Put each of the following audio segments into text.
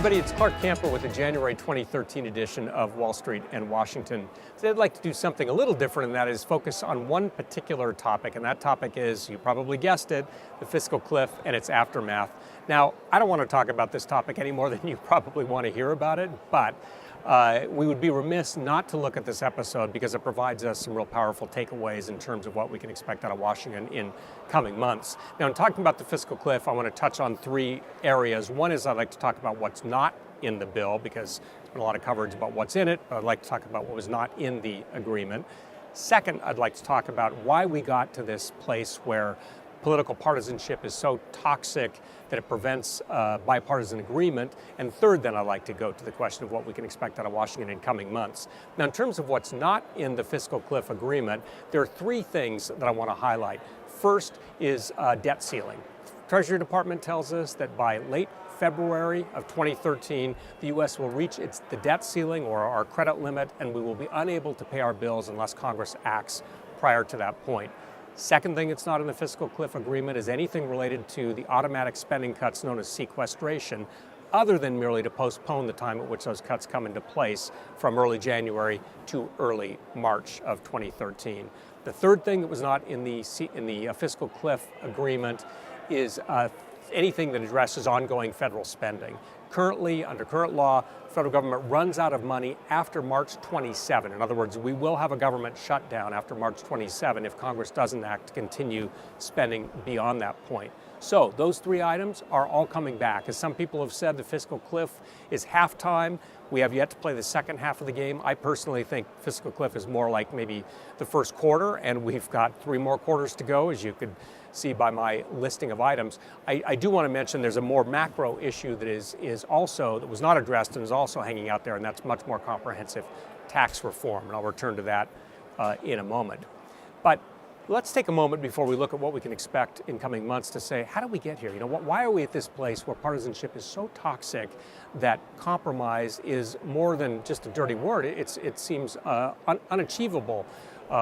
everybody, it's Clarke Camper with the January 2013 edition of Wall Street and Washington. Today I'd like to do something a little different, and that is focus on one particular topic, and that topic is, you probably guessed it, the fiscal cliff and its aftermath. Now, I don't want to talk about this topic any more than you probably want to hear about it, but we would be remiss not to look at this episode because it provides us some real powerful takeaways in terms of what we can expect out of Washington in coming months. Now, in talking about the fiscal cliff, I want to touch on three areas. One is I'd like to talk about what's not in the bill, because there's been a lot of coverage about what's in it, but I'd like to talk about what was not in the agreement. Second, I'd like to talk about why we got to this place where political partisanship is so toxic that it prevents bipartisan agreement. And third, then I'd like to go to the question of what we can expect out of Washington in coming months. Now, in terms of what's not in the fiscal cliff agreement, there are three things that I want to highlight. First is debt ceiling. Treasury Department tells us that by late February of 2013, the U.S. will reach the debt ceiling or our credit limit, and we will be unable to pay our bills unless Congress acts prior to that point. Second thing that's not in the fiscal cliff agreement is anything related to the automatic spending cuts known as sequestration, other than merely to postpone the time at which those cuts come into place from early January to early March of 2013. The third thing that was not in the fiscal cliff agreement is anything that addresses ongoing federal spending. Currently, under current law, the federal government runs out of money after March 27. In other words, we will have a government shutdown after March 27 if Congress doesn't act to continue spending beyond that point. So those three items are all coming back. As some people have said, the fiscal cliff is halftime. We have yet to play the second half of the game. I personally think fiscal cliff is more like maybe the first quarter, and we've got 3 more quarters to go, as you could see by my listing of items. I do want to mention there's a more macro issue that was not addressed and is also hanging out there, and that's much more comprehensive tax reform, and I'll return to that in a moment. But let's take a moment before we look at what we can expect in coming months to say, how did we get here? Why are we at this place where partisanship is so toxic that compromise is more than just a dirty word? It seems unachievable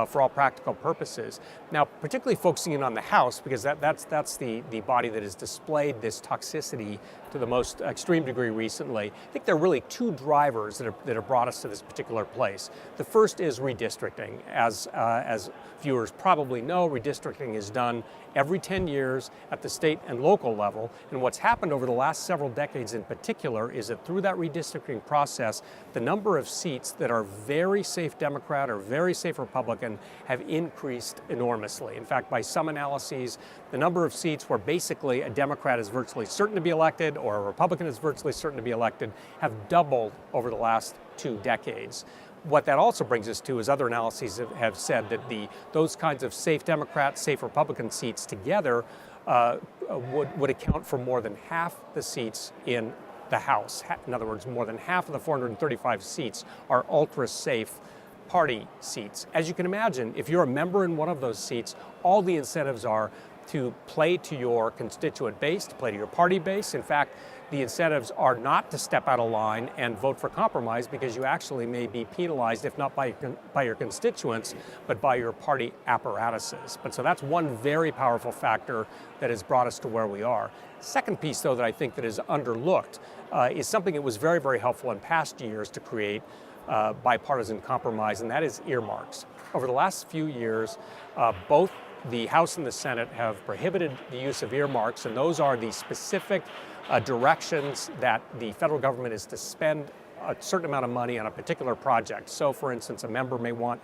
for all practical purposes. Now, particularly focusing in on the House, because that's the body that has displayed this toxicity to the most extreme degree recently. I think there are really two drivers that have brought us to this particular place. The first is redistricting. As viewers probably know, redistricting is done every 10 years at the state and local level. And what's happened over the last several decades in particular is that through that redistricting process, the number of seats that are very safe Democrat or very safe Republican have increased enormously. In fact, by some analyses, the number of seats where basically a Democrat is virtually certain to be elected or a Republican is virtually certain to be elected have doubled over the last 2 decades. What that also brings us to is other analyses have said that those kinds of safe Democrat, safe Republican seats together would account for more than half the seats in the House. In other words, more than half of the 435 seats are ultra-safe party seats. As you can imagine, if you're a member in one of those seats, all the incentives are to play to your constituent base, to play to your party base. In fact, the incentives are not to step out of line and vote for compromise, because you actually may be penalized, if not by your constituents, but by your party apparatuses. But so that's one very powerful factor that has brought us to where we are. Second piece, though, that I think that is underlooked is something that was very, very helpful in past years to create bipartisan compromise, and that is earmarks. Over the last few years, both the House and the Senate have prohibited the use of earmarks, and those are the specific directions that the federal government is to spend a certain amount of money on a particular project. So, for instance, a member may want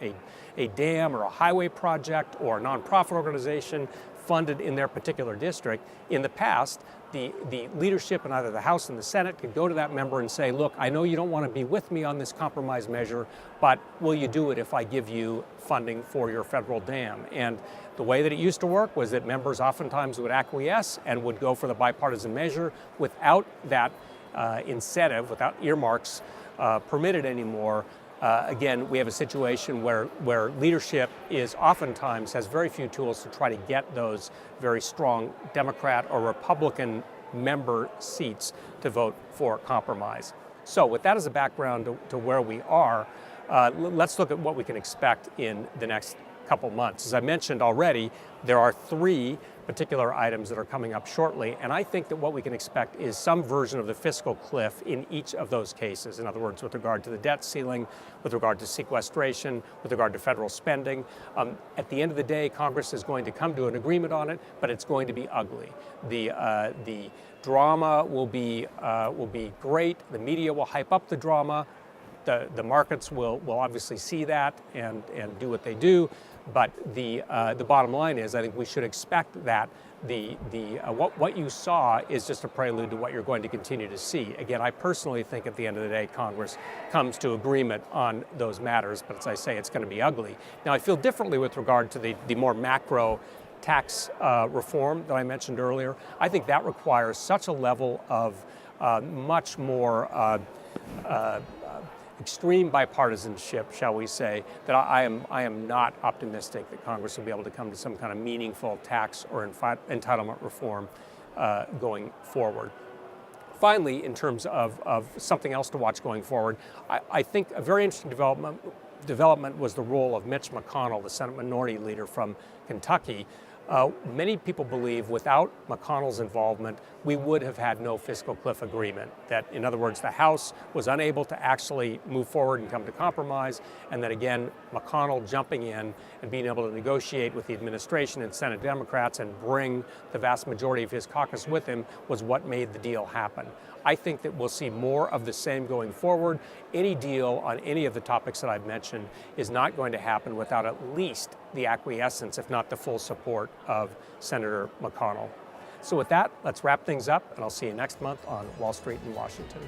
a dam or a highway project or a nonprofit organization funded in their particular district. In the past, the leadership in either the House and the Senate could go to that member and say, look, I know you don't want to be with me on this compromise measure, but will you do it if I give you funding for your federal dam? And the way that it used to work was that members oftentimes would acquiesce and would go for the bipartisan measure without that incentive, without earmarks permitted anymore. Again, we have a situation where leadership oftentimes has very few tools to try to get those very strong Democrat or Republican member seats to vote for compromise. So with that as a background to where we are, let's look at what we can expect in the next couple months. As I mentioned already, there are 3 particular items that are coming up shortly, and I think that what we can expect is some version of the fiscal cliff in each of those cases. In other words, with regard to the debt ceiling, with regard to sequestration, with regard to federal spending. At the end of the day, Congress is going to come to an agreement on it, but it's going to be ugly. The drama will be great. The media will hype up the drama. The markets will obviously see that and do what they do. But the bottom line is, I think we should expect that what you saw is just a prelude to what you're going to continue to see. Again, I personally think at the end of the day, Congress comes to agreement on those matters, but as I say, it's going to be ugly. Now, I feel differently with regard to the more macro tax reform that I mentioned earlier. I think that requires such a level of much more extreme bipartisanship, shall we say, that I am not optimistic that Congress will be able to come to some kind of meaningful tax or entitlement reform going forward. Finally, in terms of something else to watch going forward, I think a very interesting development was the role of Mitch McConnell, the Senate Minority Leader from Kentucky. Many people believe without McConnell's involvement, we would have had no fiscal cliff agreement. That, in other words, the House was unable to actually move forward and come to compromise, and that again, McConnell jumping in and being able to negotiate with the administration and Senate Democrats and bring the vast majority of his caucus with him was what made the deal happen. I think that we'll see more of the same going forward. Any deal on any of the topics that I've mentioned is not going to happen without at least the acquiescence, if not the full support, of Senator McConnell. So with that, let's wrap things up, and I'll see you next month on Wall Street in Washington.